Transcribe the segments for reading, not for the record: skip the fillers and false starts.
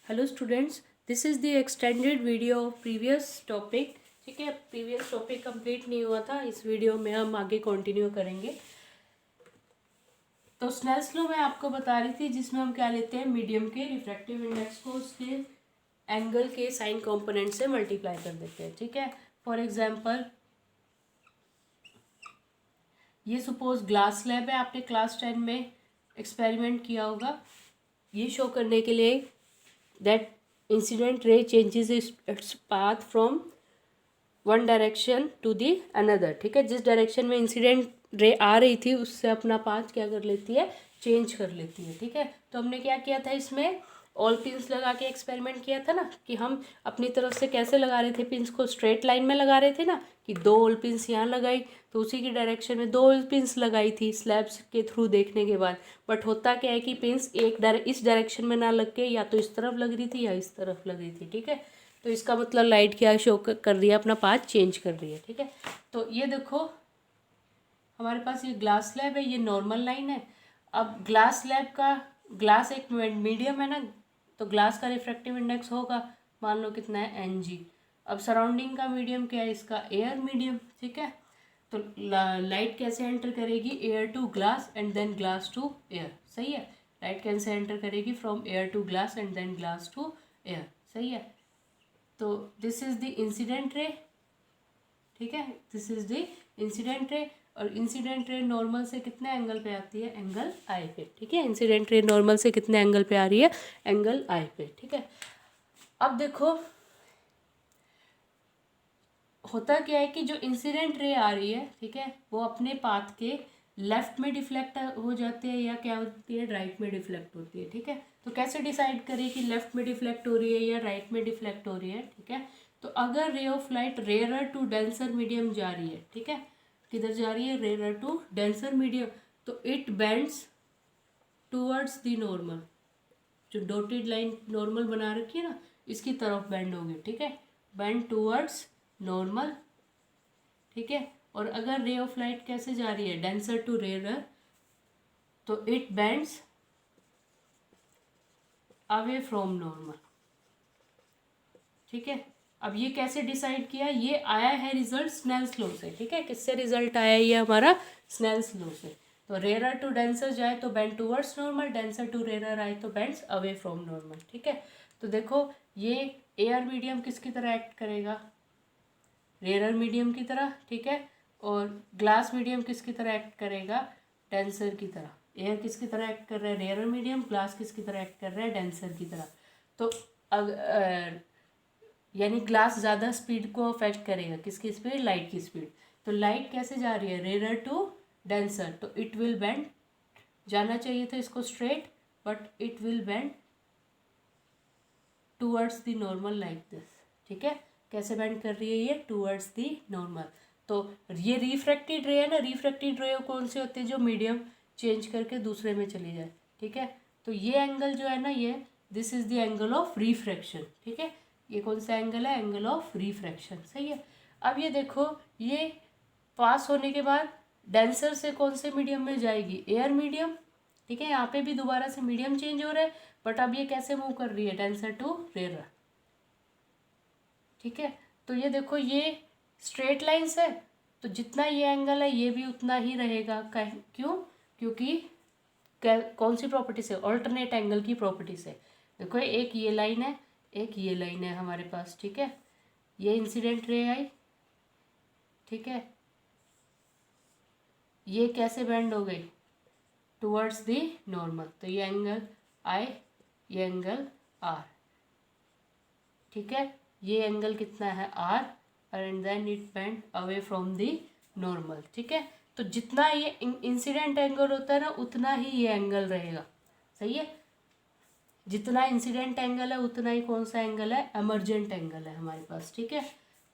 Hello students, this is the extended video of previous topic. ठीक है, previous topic complete नहीं हुआ था, इस वीडियो में हम आगे कंटिन्यू करेंगे। तो स्नेल्स लॉ मैं आपको बता रही थी, जिसमें हम क्या लेते हैं, मीडियम के रिफ्रैक्टिव इंडेक्स को उसके एंगल के साइन कंपोनेंट से मल्टीप्लाई कर देते हैं। ठीक है, फॉर एग्जांपल ये सपोज ग्लास स्लैब है, आपने क्लास 10 में एक्सपेरिमेंट किया होगा। ये शो करने के लिए that incident ray changes its path from one direction to the another. ठीक है, जिस डायरेक्शन में इंसिडेंट रे आ रही थी उससे अपना पाथ क्या कर लेती है, चेंज कर लेती है। ठीक है, तो हमने क्या किया था, इसमें ऑल पिंस लगा के एक्सपेरिमेंट किया था ना, कि हम अपनी तरफ से कैसे लगा रहे थे पिंस को, स्ट्रेट लाइन में लगा रहे थे ना, कि दो ऑल पिंस यहाँ लगाई तो उसी की डायरेक्शन में दो ऑल पिंस लगाई थी स्लैब्स के थ्रू देखने के बाद। बट होता क्या है कि पिंस इस डायरेक्शन में ना लग के या तो इस तरफ लग रही थी या इस तरफ लग रही थी। ठीक है, तो इसका मतलब लाइट क्या शो कर रही है, अपना पाथ चेंज कर रही है। ठीक है, तो ये देखो हमारे पास ये ग्लास स्लैब है, ये नॉर्मल लाइन है। अब ग्लास स्लैब का, ग्लास एक मीडियम है ना, तो ग्लास का रिफ्रैक्टिव इंडेक्स होगा, मान लो कितना है, Ng। अब सराउंडिंग का मीडियम क्या है, इसका एयर मीडियम। ठीक है, तो लाइट कैसे एंटर करेगी, air to glass and then glass to air. सही है, लाइट कैसे एंटर करेगी, from air to glass and then glass to air. सही है, तो this is the incident ray. ठीक है, this is the incident ray, और इंसिडेंट रे नॉर्मल से कितने एंगल पे आती है, एंगल आई पे। ठीक है, इंसिडेंट रे नॉर्मल से कितने एंगल पे आ रही है, एंगल आई पे। ठीक है, अब देखो होता क्या है कि जो इंसिडेंट रे आ रही है, ठीक है, वो अपने पाथ के लेफ्ट में डिफ्लेक्ट हो जाती है या क्या होती है, राइट में डिफ्लेक्ट होती है। ठीक है, तो कैसे डिसाइड करें कि लेफ्ट में डिफ्लेक्ट हो रही है या राइट में डिफ्लेक्ट हो रही है। ठीक है, तो अगर ray of light rare to denser medium जा रही है, ठीक है, किधर जा रही है, रेयर टू डेंसर मीडियम, तो it bends towards the normal. जो डॉटेड लाइन नॉर्मल बना रखी है ना, इसकी तरफ बेंड होगी। ठीक है, बेंड टूवर्ड्स नॉर्मल। ठीक है, और अगर रे ऑफ लाइट कैसे जा रही है, डेंसर टू रेयर, तो it bends away from normal. ठीक है, अब ये कैसे डिसाइड किया, ये आया है रिजल्ट स्नेल्स लॉ से। ठीक है, किससे रिजल्ट आया ये हमारा, स्नेल्स लॉ से। तो रेयर टू डेंसर जाए तो bend towards normal, denser to rare आए तो बेंड्स अवे फ्रॉम नॉर्मल। ठीक है, तो देखो ये एयर मीडियम किसकी तरह एक्ट करेगा, रेयर मीडियम की तरह। ठीक है, और ग्लास मीडियम किसकी तरह एक्ट करेगा, डेंसर की तरह। एयर किसकी तरह एक्ट कर रहा है, रेयर मीडियम, ग्लास किसकी तरह एक्ट कर रहा है, डेंसर की तरह। तो यानी ग्लास ज़्यादा स्पीड को अफेक्ट करेगा, किसकी स्पीड, लाइट की स्पीड। तो लाइट कैसे जा रही है, रेयर टू डेंसर, तो इट विल बेंड, जाना चाहिए था इसको straight, but it will bend towards the normal like this. ठीक है, कैसे बेंड कर रही है ये, टूवर्ड्स द नॉर्मल। तो ये रिफ्रैक्टेड रे है ना, रिफ्रैक्टेड रे कौन सी होती है, जो मीडियम चेंज करके दूसरे में चली जाए। ठीक है, तो ये एंगल जो है ना, ये this is the angle of refraction. ठीक है, ये कौन सा एंगल है, एंगल ऑफ रिफ्रैक्शन। सही है, अब ये देखो, ये पास होने के बाद डेंसर से कौन से मीडियम में जाएगी, एयर मीडियम। ठीक है, यहाँ पे भी दोबारा से मीडियम चेंज हो रहा है, बट अब ये कैसे मूव कर रही है, डेंसर टू रेयर। ठीक है, तो ये देखो ये स्ट्रेट लाइंस है, तो जितना ये एंगल है ये भी उतना ही रहेगा। क्यों, क्योंकि कौन सी प्रॉपर्टी से, ऑल्टरनेट एंगल की प्रॉपर्टी से। देखो एक ये लाइन है, एक ये लाइन है हमारे पास। ठीक है, ये इंसिडेंट रे आई, ठीक है, ये कैसे बेंड हो गई, टुवर्ड्स द नॉर्मल, तो ये एंगल आई, ये एंगल आर। ठीक है, ये एंगल कितना है, R, and then it bend away from the normal. ठीक है, तो जितना ये इंसिडेंट एंगल होता है ना, उतना ही ये एंगल रहेगा। सही है, जितना इंसिडेंट एंगल है उतना ही कौन सा एंगल है, एमर्जेंट एंगल है हमारे पास। ठीक है,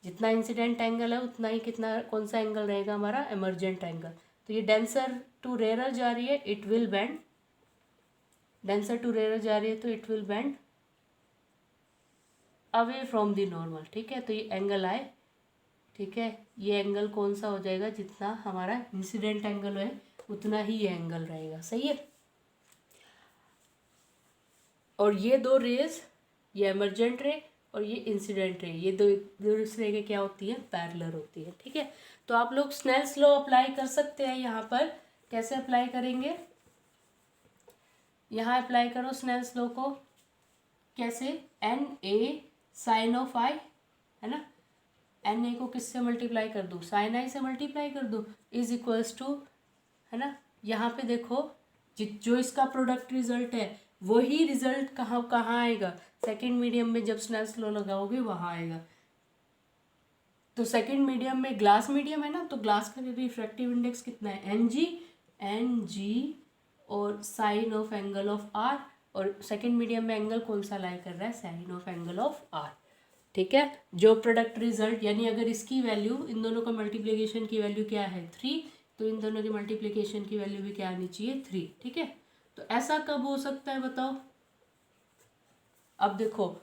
जितना इंसिडेंट एंगल है उतना ही कितना, कौन सा एंगल रहेगा हमारा, एमर्जेंट एंगल। तो ये डेंसर टू रेयर जा रही है, it will bend, denser to rare जा रही है तो it will bend away from the normal. ठीक है, तो ये एंगल आए। ठीक है, ये एंगल कौन सा हो जाएगा, जितना हमारा इंसिडेंट एंगल है उतना ही ये एंगल रहेगा। सही है, और ये दो रेज ये एमर्जेंट रे और ये इंसिडेंट रे, ये दो दूसरे के क्या होती है, पैरेलल होती है। ठीक है, तो आप लोग स्नेल्स लॉ अप्लाई कर सकते हैं। यहाँ पर कैसे अप्लाई करेंगे, यहाँ अप्लाई करो स्नेल्स लॉ को, कैसे, एन ए साइन ऑफ आई, है ना, एन ए को किससे मल्टीप्लाई कर दूँ, साइन आई से मल्टीप्लाई कर दूँ, इज इक्वल्स टू, है ना, यहाँ पे देखो जो इसका प्रोडक्ट रिजल्ट है वही रिजल्ट कहाँ कहाँ आएगा, सेकंड मीडियम में जब स्नेल्स लॉ लगाओगे वहाँ आएगा। तो सेकंड मीडियम में ग्लास मीडियम है ना, तो ग्लास का रिफ्रैक्टिव इंडेक्स कितना है, एन जी और sine of angle of R, और सेकंड मीडियम में एंगल कौन सा लाई कर रहा है, sine of angle of R. ठीक है, जो प्रोडक्ट रिजल्ट, यानी अगर इसकी वैल्यू, इन दोनों का मल्टीप्लिकेशन की वैल्यू क्या है 3, तो इन दोनों की मल्टीप्लिकेशन की वैल्यू भी क्या आनी चाहिए 3। ठीक है, तो ऐसा कब हो सकता है बताओ। अब देखो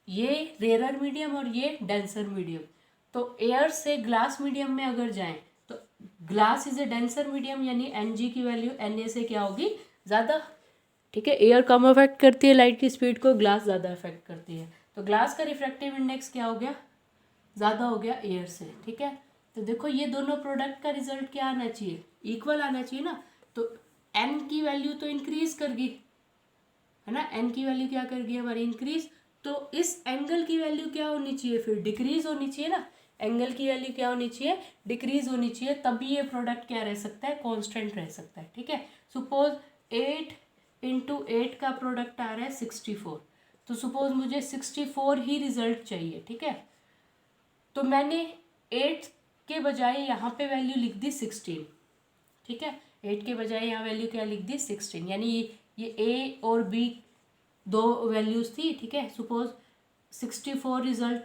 ये रेयर मीडियम और ये डेंसर मीडियम, तो एयर से ग्लास मीडियम में अगर जाएं तो glass is a denser medium, यानी एन जी की वैल्यू एन ए से क्या होगी, ज़्यादा। ठीक है, एयर कम अफेक्ट करती है लाइट की स्पीड को, ग्लास ज़्यादा अफेक्ट करती है, तो ग्लास का रिफ्रैक्टिव इंडेक्स क्या हो गया, ज़्यादा हो गया एयर से। ठीक है, तो देखो ये दोनों प्रोडक्ट का रिजल्ट क्या आना चाहिए, इक्वल आना चाहिए ना, तो एन की वैल्यू तो इंक्रीज कर गई, है ना, एन की वैल्यू क्या कर गई हमारी, इंक्रीज, तो इस एंगल की वैल्यू क्या होनी चाहिए, फिर डिक्रीज होनी चाहिए ना, एंगल की वैल्यू क्या होनी चाहिए, डिक्रीज होनी चाहिए, तभी ये प्रोडक्ट क्या रह सकता है, कांस्टेंट रह सकता है। ठीक है, सपोज 8 इंटू 8 का प्रोडक्ट आ रहा है 64, तो सपोज मुझे 64 ही रिजल्ट चाहिए। ठीक है, तो मैंने 8 के बजाय यहाँ पे वैल्यू लिख दी 16। ठीक है, 8 के बजाय यहाँ वैल्यू क्या लिख दी 16, यानी ये ए और बी दो वैल्यूज़ थी। ठीक है, सपोज 64 रिजल्ट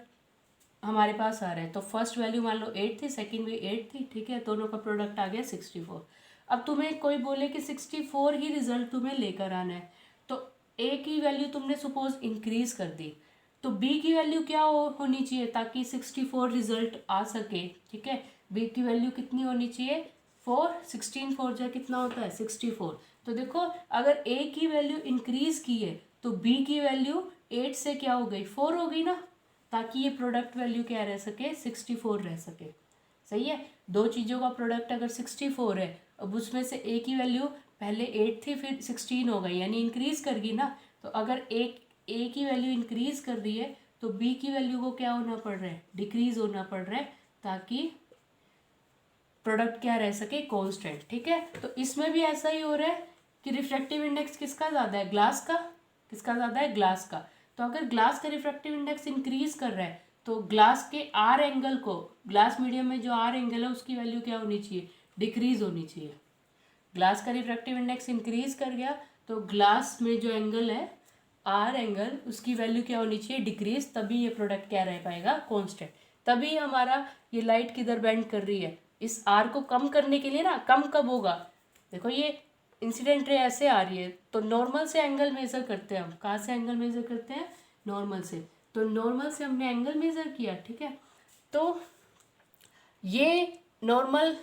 हमारे पास आ रहा है, तो फर्स्ट वैल्यू मान लो 8 थी, सेकंड भी 8 थी। ठीक है, दोनों का प्रोडक्ट आ गया 64। अब तुम्हें कोई बोले कि 64 ही रिजल्ट तुम्हें लेकर आना है, तो ए की वैल्यू तुमने सपोज इंक्रीज कर दी, तो बी की वैल्यू क्या होनी चाहिए ताकि 64 रिजल्ट आ सके। ठीक है, बी की वैल्यू कितनी होनी चाहिए, 4, 16 4 जो कितना होता है 64। तो देखो अगर ए की वैल्यू इंक्रीज की है तो बी की वैल्यू 8 से क्या हो गई 4 हो गई ना, ताकि ये प्रोडक्ट वैल्यू क्या रह सके 64 रह सके। सही है, दो चीज़ों का प्रोडक्ट अगर 64 है, अब उसमें से ए की वैल्यू पहले 8 थी फिर 16 हो गई, यानी इंक्रीज कर गई ना, तो अगर ए की वैल्यू इंक्रीज कर रही है तो बी की वैल्यू को क्या होना पड़ रहा है, डिक्रीज होना पड़ रहा है, ताकि प्रोडक्ट क्या रह सके, कांस्टेंट। ठीक है, तो इसमें भी ऐसा ही हो रहा है कि रिफ्रैक्टिव इंडेक्स किसका ज़्यादा है, ग्लास का, किसका ज़्यादा है, ग्लास का। तो अगर ग्लास का रिफ्रैक्टिव इंडेक्स इंक्रीज कर रहा है तो ग्लास के आर एंगल को, ग्लास मीडियम में जो आर एंगल है उसकी वैल्यू क्या होनी चाहिए, डिक्रीज होनी चाहिए। ग्लास का रिफ्रैक्टिव इंडेक्स इंक्रीज कर गया तो ग्लास में जो एंगल है आर एंगल, उसकी वैल्यू क्या होनी चाहिए, डिक्रीज, तभी ये प्रोडक्ट क्या रह पाएगा, कांस्टेंट। तभी हमारा ये लाइट किधर बेंड कर रही है, इस आर को कम करने के लिए ना, कम कब होगा, देखो ये इंसिडेंट रे ऐसे आ रही है तो नॉर्मल से एंगल मेज़र करते हैं हम, कहाँ से एंगल मेज़र करते हैं, नॉर्मल से, तो नॉर्मल से हमने एंगल मेज़र किया। ठीक है, तो ये नॉर्मल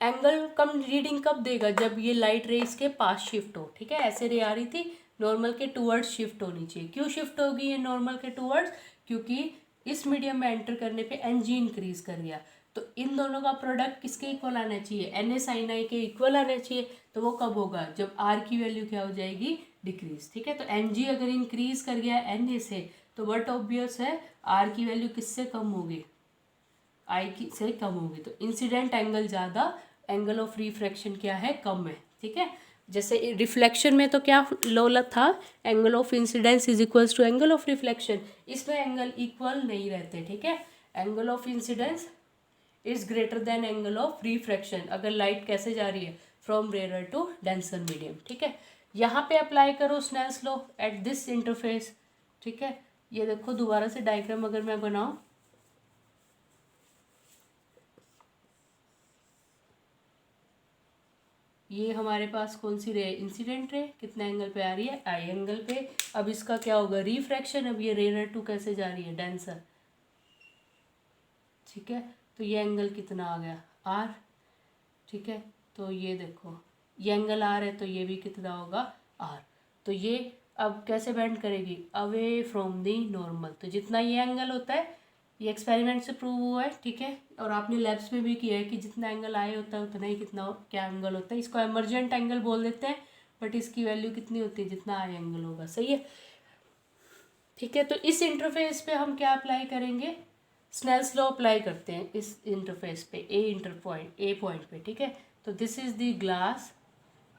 एंगल कम रीडिंग कब देगा, जब ये लाइट रे इसके पास शिफ्ट हो। ठीक है, ऐसे रे आ रही थी, नॉर्मल के टूवर्ड्स शिफ्ट होनी चाहिए। क्यों शिफ्ट होगी ये नॉर्मल के टूवर्ड्स, क्योंकि इस मीडियम में एंटर करने पे एन जी इंक्रीज कर गया, तो इन दोनों का प्रोडक्ट किसके इक्वल आना चाहिए, एन ए साइन आई के इक्वल आना चाहिए। तो वो कब होगा, जब आर की वैल्यू क्या हो जाएगी, डिक्रीज। ठीक है, तो एन जी अगर इंक्रीज कर गया एन ए से, तो बट ऑब्वियस है आर की वैल्यू किससे कम होगी, आई की से कम होगी, तो इंसिडेंट एंगल ज़्यादा, एंगल ऑफ रिफ्रैक्शन क्या है, कम है। ठीक है, जैसे रिफ्लेक्शन में तो क्या लॉ था, angle of incidence is equals to angle of reflection, इसमें एंगल इक्वल नहीं रहते। ठीक है, angle of incidence is greater than angle of refraction, अगर लाइट कैसे जा रही है, from rare to denser medium. ठीक है, यहाँ पे अप्लाई करो Snell's law at this interface. ठीक है, ये देखो दोबारा से डायग्राम अगर मैं बनाऊँ, ये हमारे पास कौन सी रे, इंसिडेंट रे, कितने एंगल पे आ रही है, आई एंगल पे। अब इसका क्या होगा, रिफ्रैक्शन, अब ये रेयर टू कैसे जा रही है, डेंसर। ठीक है, तो ये एंगल कितना आ गया, आर। ठीक है, तो ये देखो ये एंगल आर है तो ये भी कितना होगा, आर। तो ये अब कैसे बेंड करेगी, अवे फ्रॉम दी नॉर्मल। तो जितना ये एंगल होता है, ये एक्सपेरिमेंट से प्रूव हुआ है, ठीक है, और आपने लैब्स में भी किया है कि जितना एंगल आए होता है उतना ही कितना क्या एंगल होता है। इसको एमर्जेंट एंगल बोल देते हैं, बट इसकी वैल्यू कितनी होती है, जितना आई एंगल होगा। सही है, ठीक है। तो इस इंटरफेस पे हम क्या अप्लाई करेंगे, स्नेल्स लॉ अप्लाई करते हैं इस इंटरफेस पे, ए पॉइंट पे, ठीक है। तो this is the glass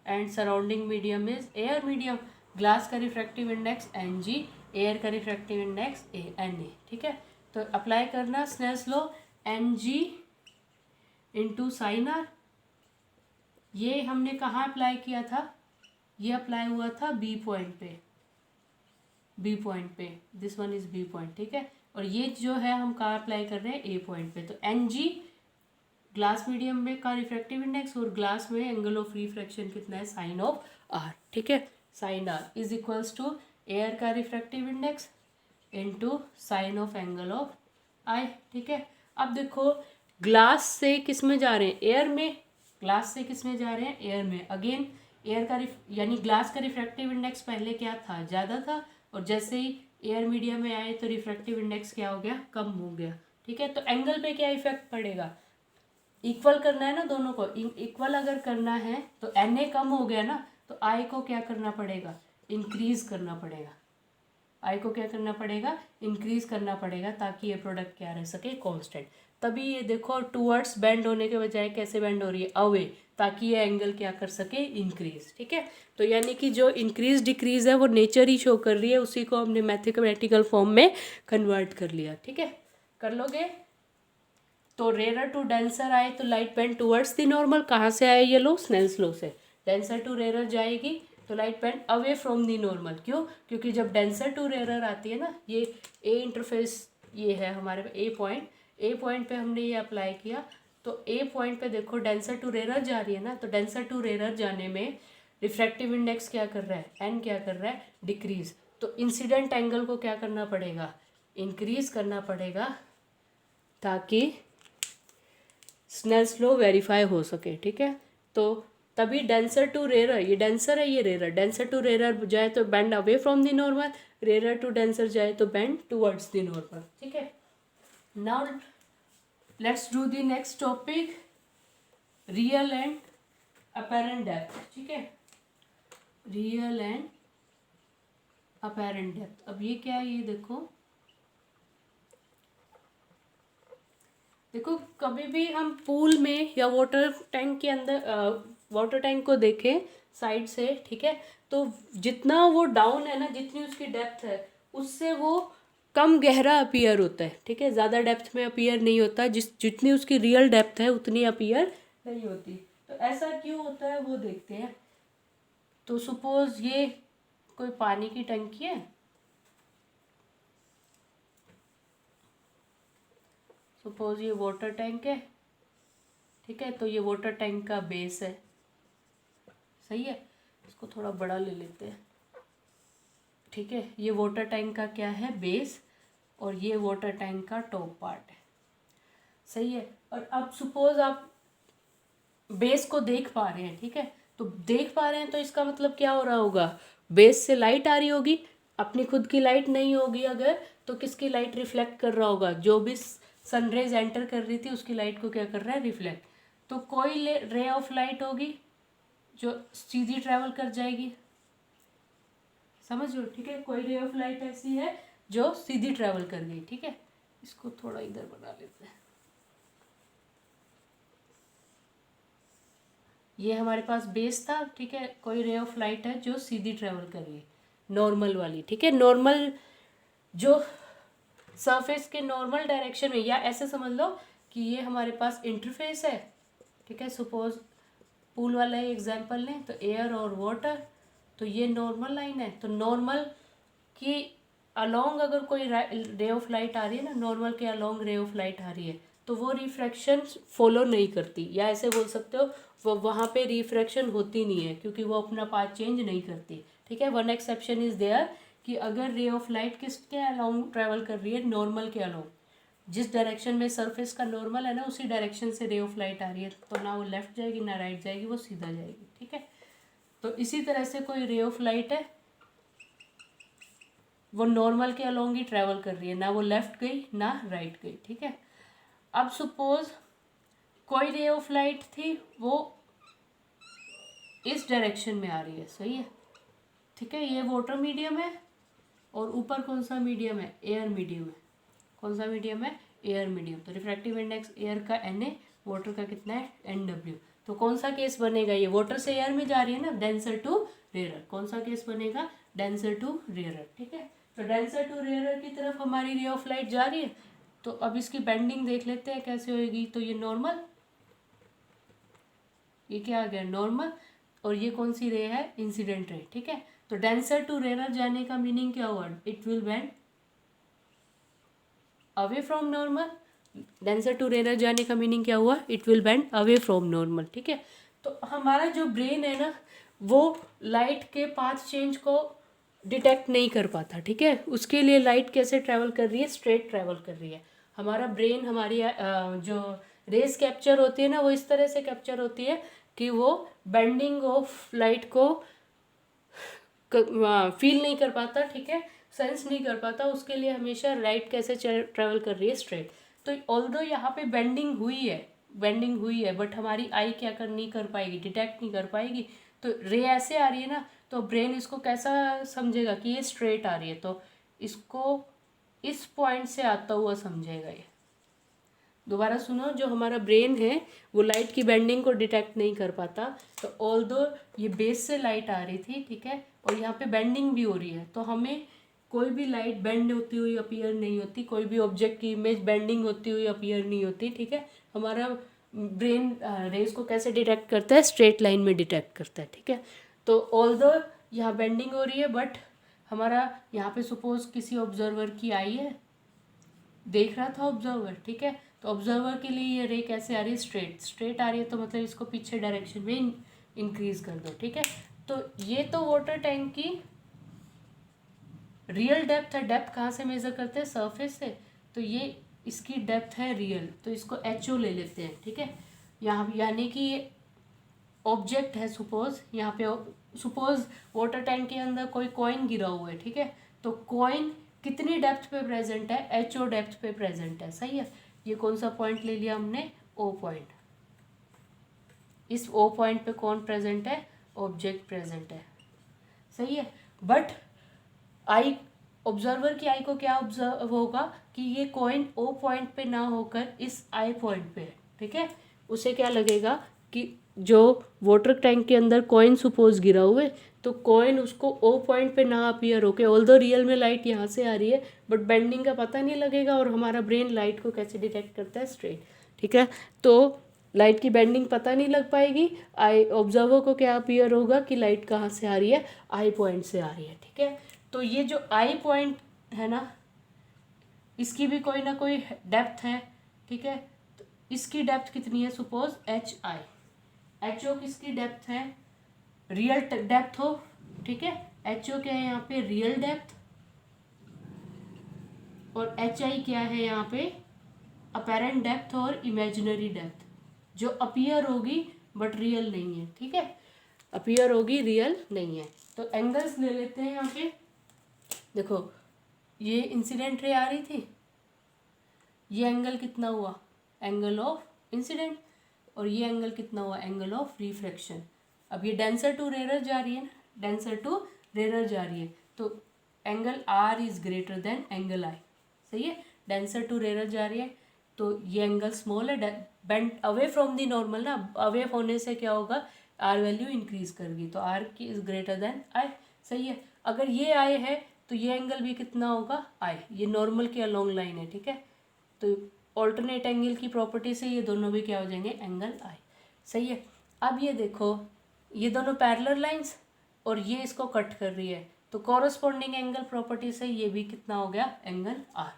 and surrounding medium is air medium. Glass का रिफ्रैक्टिव इंडेक्स Ng, एयर का रिफ्रैक्टिव इंडेक्स Na, ठीक है। तो अप्लाई करना Snell's law, Ng into sine R. ये हमने कहाँ अप्लाई किया था, ये अप्लाई हुआ था बी पॉइंट पे, बी पॉइंट पे, this one is B point, ठीक है। और ये जो है हम कहाँ अप्लाई कर रहे हैं, ए पॉइंट पे। तो Ng ग्लास मीडियम में का रिफ्रैक्टिव इंडेक्स और ग्लास में एंगल ऑफ रिफ्रैक्शन कितना है, साइन ऑफ आर, ठीक है। Sine R is equals to air का refractive index into sine of angle of I, ठीक है। अब देखो ग्लास से किस में जा रहे हैं, एयर में, ग्लास से किस में जा रहे हैं, एयर में। अगेन एयर का यानी ग्लास का रिफ्रैक्टिव इंडेक्स पहले क्या था, ज़्यादा था, और जैसे ही एयर मीडियम में आए तो रिफ्रैक्टिव इंडेक्स क्या हो गया, कम हो गया, ठीक है। तो एंगल पे क्या इफेक्ट पड़ेगा, इक्वल करना है ना दोनों को, इक्वल अगर करना है तो Na कम हो गया ना, तो I को क्या करना पड़ेगा, इंक्रीज करना पड़ेगा। I को क्या करना पड़ेगा, इंक्रीज करना पड़ेगा, ताकि ये प्रोडक्ट क्या रह सके, कांस्टेंट। तभी ये देखो टूवर्ड्स बेंड होने के बजाय कैसे बेंड हो रही है, अवे, ताकि ये एंगल क्या कर सके, इंक्रीज, ठीक है। तो यानी कि जो इंक्रीज डिक्रीज है वो नेचर ही शो कर रही है, उसी को हमने मैथमेटिकल फॉर्म में कन्वर्ट कर लिया, ठीक है। कर लोगे। तो रेयर टू डेंसर आए तो light bend towards the normal, कहाँ से आए ये लो, स्नेल्स लॉ से। डेंसर टू रेयर जाएगी तो light bend away from the normal. क्यों, क्योंकि जब डेंसर टू रेयर आती है ना, ये ए इंटरफेस, ये है हमारे ए पॉइंट पे हमने ये अप्लाई किया। तो ए पॉइंट पे देखो डेंसर टू रेयर जा रही है ना, तो डेंसर टू रेयर जाने में रिफ्रैक्टिव इंडेक्स क्या कर रहा है, एन क्या कर रहा है, डिक्रीज। तो इंसिडेंट एंगल को क्या करना पड़ेगा, इंक्रीज करना पड़ेगा, ताकि स्नेल्स लॉ वेरीफाई हो सके, ठीक है। तो तभी डेंसर टू रेयर, ये डेंसर है, ये रेयर, डेंसर टू रेयर जाए तो bend away from the normal, rare to denser जाए तो बेंड टूवर्ड्स द नॉर्मल, ठीक है। Now let's do the next topic, real and apparent depth, ठीक है। रियल एंड अपैरेंट डेप्थ, अब ये क्या है, ये देखो देखो कभी भी हम पूल में या वाटर टैंक के अंदर, वाटर टैंक को देखें साइड से, ठीक है, तो जितना वो डाउन है ना, जितनी उसकी डेप्थ है, उससे वो कम गहरा अपीयर होता है, ठीक है। ज़्यादा डेप्थ में अपीयर नहीं होता, जितनी उसकी रियल डेप्थ है उतनी अपीयर नहीं होती। तो ऐसा क्यों होता है वो देखते हैं। तो सपोज ये कोई पानी की टंकी है, सपोज ये वाटर टैंक है, ठीक है। तो ये वाटर टैंक का बेस है, सही है। इसको थोड़ा बड़ा ले लेते हैं, ठीक है। ये वाटर टैंक का क्या है, बेस, और ये वाटर टैंक का टॉप पार्ट है, सही है। और अब सपोज आप बेस को देख पा रहे हैं, ठीक है, तो देख पा रहे हैं तो इसका मतलब क्या हो रहा होगा, बेस से लाइट आ रही होगी, अपनी खुद की लाइट नहीं होगी अगर, तो किसकी लाइट रिफ्लेक्ट कर रहा होगा, जो भी सनरेज एंटर कर रही थी उसकी लाइट को क्या कर रहा है, रिफ्लेक्ट। तो कोई रे ऑफ लाइट होगी जो सीधी ट्रेवल कर जाएगी, समझ लो, ठीक है। कोई रे ऑफ लाइट ऐसी है जो सीधी ट्रेवल कर गई, ठीक है। इसको थोड़ा इधर बना लेते हैं। ये हमारे पास बेस था, ठीक है। कोई रे ऑफ लाइट है जो सीधी ट्रेवल कर रही है, नॉर्मल वाली, ठीक है। नॉर्मल जो सरफेस के नॉर्मल डायरेक्शन में, या ऐसे समझ लो कि ये हमारे पास इंटरफेस है, ठीक है। सपोज पूल वाला ही एग्जांपल लें, तो एयर और वाटर, तो ये नॉर्मल लाइन है, तो नॉर्मल की अलोंग अगर कोई रे ऑफ लाइट आ रही है ना, नॉर्मल के अलोंग रे ऑफ लाइट आ रही है, तो वो रिफ्रैक्शन फॉलो नहीं करती, या ऐसे बोल सकते हो वो वहाँ पे रिफ्रैक्शन होती नहीं है, क्योंकि वो अपना पाथ चेंज नहीं करती, ठीक है। वन एक्सेप्शन इज देयर, कि अगर रे ऑफ लाइट किसके अलोंग ट्रेवल कर रही है, नॉर्मल के अलोंग, जिस डायरेक्शन में सरफेस का नॉर्मल है ना, उसी डायरेक्शन से रे ऑफ लाइट आ रही है, तो ना वो लेफ्ट जाएगी ना राइट जाएगी, वो सीधा जाएगी, ठीक है। तो इसी तरह से कोई रे ऑफ लाइट है, वो नॉर्मल के अलोंग ही ट्रैवल कर रही है, ना वो लेफ्ट गई ना राइट गई, ठीक है। अब सपोज कोई रे ऑफ लाइट थी, वो इस डायरेक्शन में आ रही है, सही है, ठीक है। ये वाटर मीडियम है और ऊपर कौन सा मीडियम है, एयर मीडियम है। कौन सा मीडियम है, एयर मीडियम। तो रिफ्रैक्टिव इंडेक्स एयर का Na, वाटर का कितना है Nw। तो कौन सा केस बनेगा, ये वाटर से एयर में जा रही है ना, डेंसर टू रेयरर। कौन सा केस बनेगा, डेंसर टू रेयरर, ठीक है। तो डेंसर टू रेयरर की तरफ हमारी रे ऑफ लाइट जा रही है। तो अब इसकी बेंडिंग देख लेते हैं कैसे होएगी। तो ये नॉर्मल, ये क्या आ गया, नॉर्मल। और ये कौन सी रे है, इंसिडेंट रे, ठीक है। तो डेंसर टू रेयरर जाने का मीनिंग क्या हुआ, it will bend away from normal. Denser to rare जाने का मीनिंग क्या हुआ, it will bend away from normal, ठीक है। तो हमारा जो ब्रेन है ना, वो लाइट के पाथ चेंज को डिटेक्ट नहीं कर पाता, ठीक है। उसके लिए लाइट कैसे ट्रैवल कर रही है, स्ट्रेट ट्रैवल कर रही है। हमारा ब्रेन, हमारी जो रेज कैप्चर होती है ना, वो इस तरह से कैप्चर होती है कि वो बेंडिंग ऑफ लाइट को फील नहीं कर पाता, ठीक है, सेंस नहीं कर पाता। उसके लिए हमेशा लाइट कैसे ट्रैवल कर रही है, स्ट्रेट। तो ऑल्दो यहाँ पे बेंडिंग हुई है, बट हमारी आई क्या कर नहीं कर पाएगी, डिटेक्ट नहीं कर पाएगी। तो रे ऐसे आ रही है ना, तो ब्रेन इसको कैसा समझेगा कि ये स्ट्रेट आ रही है, तो इसको इस पॉइंट से आता हुआ समझेगा ये। दोबारा सुनो, जो हमारा ब्रेन है वो लाइट की बेंडिंग को डिटेक्ट नहीं कर पाता। तो ऑल्दो ये बेस से लाइट आ रही थी, ठीक है, और यहाँ पे बेंडिंग भी हो रही है, तो हमें कोई भी लाइट बेंड होती हुई अपीयर नहीं होती, कोई भी ऑब्जेक्ट की इमेज बेंडिंग होती हुई अपीयर नहीं होती, ठीक है। हमारा ब्रेन रेस को कैसे डिटेक्ट करता है, स्ट्रेट लाइन में डिटेक्ट करता है, ठीक है। तो ऑल्दो यहाँ बेंडिंग हो रही है, बट हमारा यहाँ पे सपोज किसी ऑब्जर्वर की आई है, देख रहा था ऑब्जर्वर, ठीक है। तो ऑब्जर्वर के लिए ये रे कैसे आ रही है, स्ट्रेट आ रही है, तो मतलब इसको पीछे डायरेक्शन में इंक्रीज कर दो, ठीक है। तो ये तो वाटर टैंक की रियल डेप्थ है। डेप्थ कहाँ से मेजर करते हैं, सरफेस से। तो ये इसकी डेप्थ है रियल, तो इसको HO ले लेते हैं, ठीक है। यहाँ यानी कि ये ऑब्जेक्ट है, सपोज यहाँ पे सपोज वाटर टैंक के अंदर कोई कॉइन गिरा हुआ है, ठीक है। तो कॉइन कितनी डेप्थ पे प्रेजेंट है, HO डेप्थ पे प्रेजेंट है, सही है। ये कौन सा पॉइंट ले लिया हमने, O पॉइंट। इस O पॉइंट पे कौन प्रेजेंट है, ऑब्जेक्ट प्रेजेंट है, सही है। बट आई, ऑब्जर्वर की आई को क्या ऑब्जर्व होगा कि ये कॉइन O पॉइंट पे ना होकर इस I पॉइंट पे है, ठीक है। उसे क्या लगेगा कि जो वाटर टैंक के अंदर कॉइन सपोज गिरा हुआ है, तो कॉइन उसको O पॉइंट पे ना अपीयर होके, ऑल्दो रियल में लाइट यहाँ से आ रही है, बट बेंडिंग का पता नहीं लगेगा। और हमारा ब्रेन लाइट को कैसे डिटेक्ट करता है, स्ट्रेट, ठीक है। तो लाइट की बेंडिंग पता नहीं लग पाएगी। आई ऑब्जर्वर को क्या अपीयर होगा कि लाइट कहाँ से आ रही है, I पॉइंट से आ रही है, ठीक है। तो ये जो I पॉइंट है ना, इसकी भी कोई ना कोई डेप्थ है, ठीक है। तो इसकी डेप्थ कितनी है, सपोज HI। HO किसकी डेप्थ है, रियल डेप्थ हो, ठीक है। HO क्या है यहाँ पे, रियल डेप्थ। और HI क्या है यहाँ पे, अपेरेंट डेप्थ और इमेजिनरी डेप्थ, जो अपीयर होगी बट रियल नहीं है, ठीक है। अपीयर होगी, रियल नहीं है। तो एंगल्स ले लेते हैं यहाँ पे। देखो, ये इंसिडेंट रे आ रही थी, ये एंगल कितना हुआ, एंगल ऑफ इंसिडेंट। और ये एंगल कितना हुआ, एंगल ऑफ रिफ्रैक्शन। अब ये डेंसर टू रेयर जा रही है ना, डेंसर टू रेयर जा रही है, तो angle R is greater than angle I, सही है। डेंसर टू रेयर जा रही है, तो ये एंगल स्मॉल है, bend away from the normal ना, अवे होने से क्या होगा, R वैल्यू इंक्रीज करेगी, तो R की इज ग्रेटर देन I, सही है। अगर ये I है तो ये एंगल भी कितना होगा, I, ये नॉर्मल के अलोंग लाइन है, ठीक है। तो ऑल्टरनेट एंगल की प्रॉपर्टी से ये दोनों भी क्या हो जाएंगे, एंगल I, सही है। अब ये देखो, ये दोनों पैरेलल लाइंस और ये इसको कट कर रही है, तो कॉरस्पॉन्डिंग एंगल प्रॉपर्टी से ये भी कितना हो गया, एंगल R,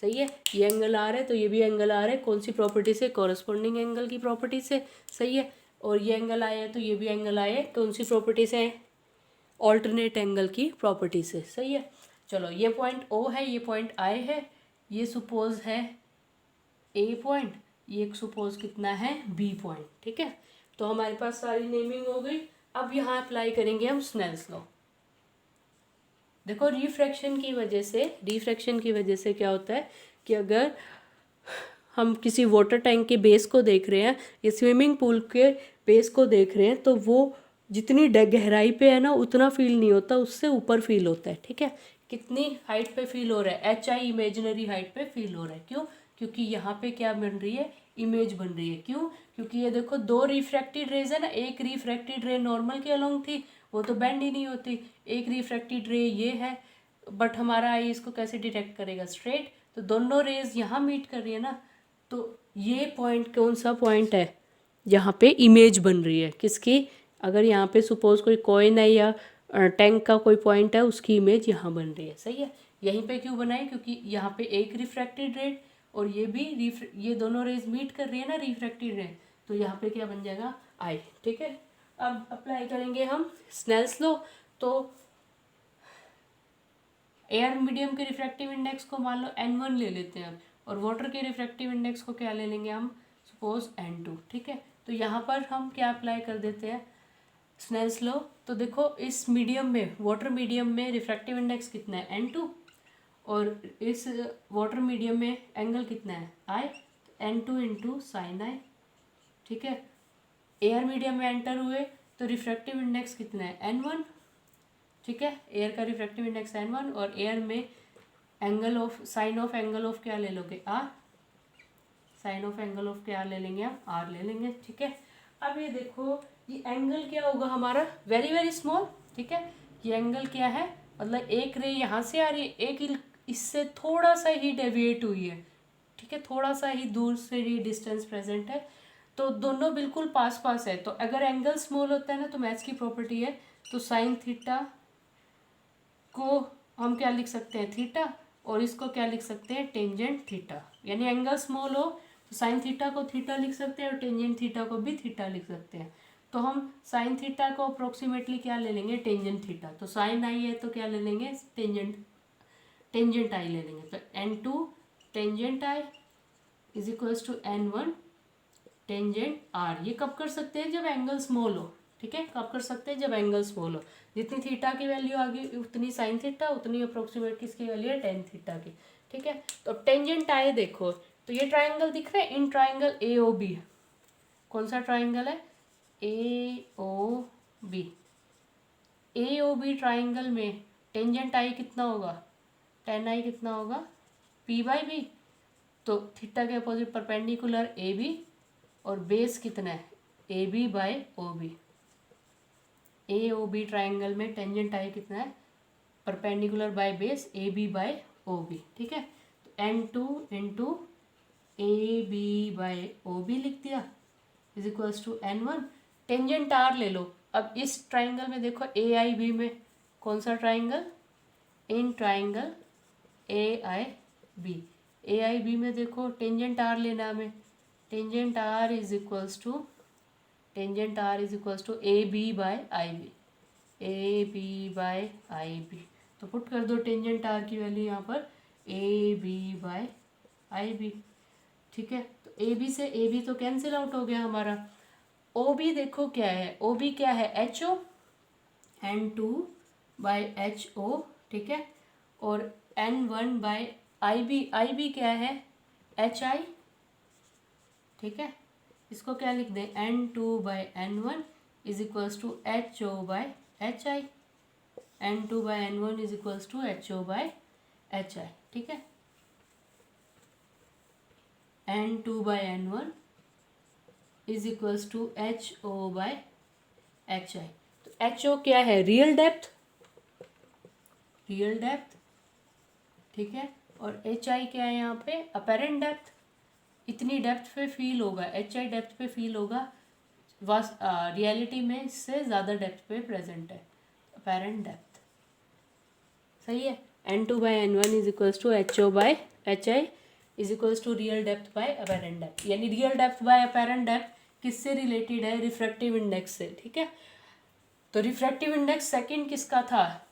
सही है। ये एंगल R है तो ये भी एंगल R है, कौन सी प्रॉपर्टी से, कॉरस्पॉन्डिंग एंगल की प्रॉपर्टी से, सही है। और ये एंगल I है तो ये भी एंगल I है, कौन सी प्रॉपर्टी से, ऑल्टरनेट एंगल की प्रॉपर्टी से, सही है। चलो, ये पॉइंट O है, ये पॉइंट I है, ये सपोज है A पॉइंट, ये सपोज कितना है, B पॉइंट, ठीक है। तो हमारे पास सारी नेमिंग हो गई। अब यहाँ अप्लाई करेंगे हम स्नेल्स लॉ। देखो रिफ्रैक्शन की वजह से क्या होता है कि अगर हम किसी वाटर टैंक के बेस को देख रहे हैं या स्विमिंग पूल के बेस को देख रहे हैं तो वो जितनी गहराई पे है ना उतना फील नहीं होता, उससे ऊपर फील होता है। ठीक है, कितनी हाइट पे फील हो रहा है, HI इमेजिनरी हाइट पे फील हो रहा है। क्यों? क्योंकि यहाँ पे क्या बन रही है, इमेज बन रही है। क्यों? क्योंकि ये देखो दो रिफ्रैक्टेड रेज है ना, एक रिफ्रैक्टेड रे नॉर्मल के अलोंग थी, वो तो बेंड ही नहीं होती। एक रिफ्रैक्टेड रे ये है, बट हमारा आई इसको कैसे डिटेक्ट करेगा, स्ट्रेट। तो दोनों रेज यहाँ मीट कर रही है ना, तो ये पॉइंट कौन सा पॉइंट है, जहाँ पे इमेज बन रही है किसकी, अगर यहाँ पे सपोज कोई कॉइन है या टैंक का कोई पॉइंट है, उसकी इमेज यहाँ बन रही है। सही है, यहीं पे क्यों बनाए, क्योंकि यहाँ पे एक रिफ्रैक्टेड रे और ये भी ये दोनों रेज मीट कर रही है ना, रिफ्रैक्टेड रे, तो यहाँ पे क्या बन जाएगा, आई। ठीक है, अब अप्लाई करेंगे हम स्नेल्स लॉ। तो एयर मीडियम के रिफ्रैक्टिव इंडेक्स को मान लो N1 ले लेते हैं, और वाटर के रिफ्रैक्टिव इंडेक्स को क्या ले लेंगे हम, सपोज N2। ठीक है, तो यहाँ पर हम क्या अप्लाई कर देते हैं, स्नेल्स लॉ। तो देखो इस मीडियम में, वाटर मीडियम में रिफ्रैक्टिव इंडेक्स कितना है, N2, और इस वाटर मीडियम में एंगल कितना है, I, N2 इंटू साइन आई। ठीक है, एयर मीडियम में एंटर हुए तो रिफ्रैक्टिव इंडेक्स कितना है, N1। ठीक है, एयर का रिफ्रैक्टिव इंडेक्स N1, और एयर में angle of, sine of angle of क्या ले लोगे, R, sine of angle of क्या ले लेंगे आप, R ले लेंगे। ठीक है, अब ये देखो ये एंगल क्या होगा हमारा, वेरी वेरी स्मॉल। ठीक है, ये एंगल क्या है, मतलब एक रे यहाँ से आ रही है, एक इससे थोड़ा सा ही डेविएट हुई है। ठीक है, थोड़ा सा ही दूर से ही डिस्टेंस प्रेजेंट है, तो दोनों बिल्कुल पास पास है। तो अगर एंगल स्मॉल होता है ना, तो मैथ्स की प्रॉपर्टी है, तो साइन थीटा को हम क्या लिख सकते हैं, थीटा, और इसको क्या लिख सकते हैं, टेंजेंट थीटा। यानी एंगल स्मॉल हो तो साइन थीटा को थीटा लिख सकते हैं और टेंजेंट थीटा को भी थीटा लिख सकते हैं। तो हम साइन थीटा को अप्रोक्सीमेटली क्या ले लेंगे, टेंजेंट थीटा। तो साइन आई है तो क्या ले लेंगे, टेंजेंट आई ले लेंगे। तो N2 tangent I is equals to N1 tangent R. ये कब कर सकते हैं, जब एंगल स्मॉल हो। ठीक है, कब कर सकते हैं, जब एंगल स्मॉल हो। जितनी थीटा की वैल्यू आ गई उतनी साइन थीटा, उतनी अप्रोक्सीमेट किसकी वैल्यू है, टेन थीटा की। ठीक है, तो अब टेंजेंट आए देखो, तो ये ट्राइंगल दिख रहा है, इन ट्राइंगल AOB। कौन सा ट्राइंगल है, AOB। AOB ट्राइंगल में टेंजेंट आई कितना होगा, टेन आई कितना होगा, P/B। तो थीटा के अपोजिट परपेंडिकुलर AB, और बेस कितना है, AB/OB। AOB ट्राइंगल में टेंजेंट आई कितना है, परपेंडिकुलर बाय बेस AB/OB। ठीक है, तो N2 इंटू AB/OB लिख दिया is equals to N1। Tangent R ले लो। अब इस ट्राइंगल में देखो AIB में कौन सा ट्राइंगल, इन ट्राइंगल AIB में देखो टेंजेंट R लेना हमें। Tangent R is equals to AB/IB, AB/IB। तो पुट कर दो टेंजेंट R की वैल्यू यहाँ पर AB/IB। ठीक है, तो AB से AB तो कैंसिल आउट हो गया हमारा। OB देखो क्या है, OB क्या है, HO, N2/HO। ठीक है, और N1/IB, IB क्या है, HI। ठीक है, इसको क्या लिख दें, N2/N1 is equals to HO/HI। N2/N1 is equals to HO/HI। ठीक है, N2/N1 is equals to HO/HI। तो HO क्या है, रियल डेप्थ, ठीक है, और HI क्या है यहाँ पे, अपेरेंट डेप्थ। इतनी डेप्थ पे फील होगा, HI डेप्थ पे फील होगा, रियलिटी में इससे ज़्यादा डेप्थ पे प्रेजेंट है, अपेरेंट डेप्थ। सही है, N2/N1 is equals to HO/HI is equals to real depth by apparent depth. यानी real depth by apparent depth किससे रिलेटेड है, रिफ्रैक्टिव इंडेक्स से। ठीक है, तो रिफ्रैक्टिव इंडेक्स सेकंड किसका था,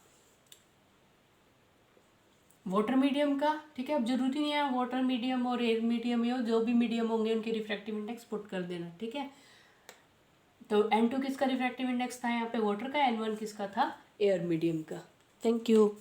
वाटर मीडियम का। ठीक है, अब जरूरी नहीं है वाटर मीडियम और एयर मीडियम हो, जो भी मीडियम होंगे उनके रिफ्रैक्टिव इंडेक्स पुट कर देना। ठीक है, तो N2 किसका रिफ्रैक्टिव इंडेक्स था यहाँ पे, वाटर का। N1 किसका था, एयर मीडियम का। Thank you.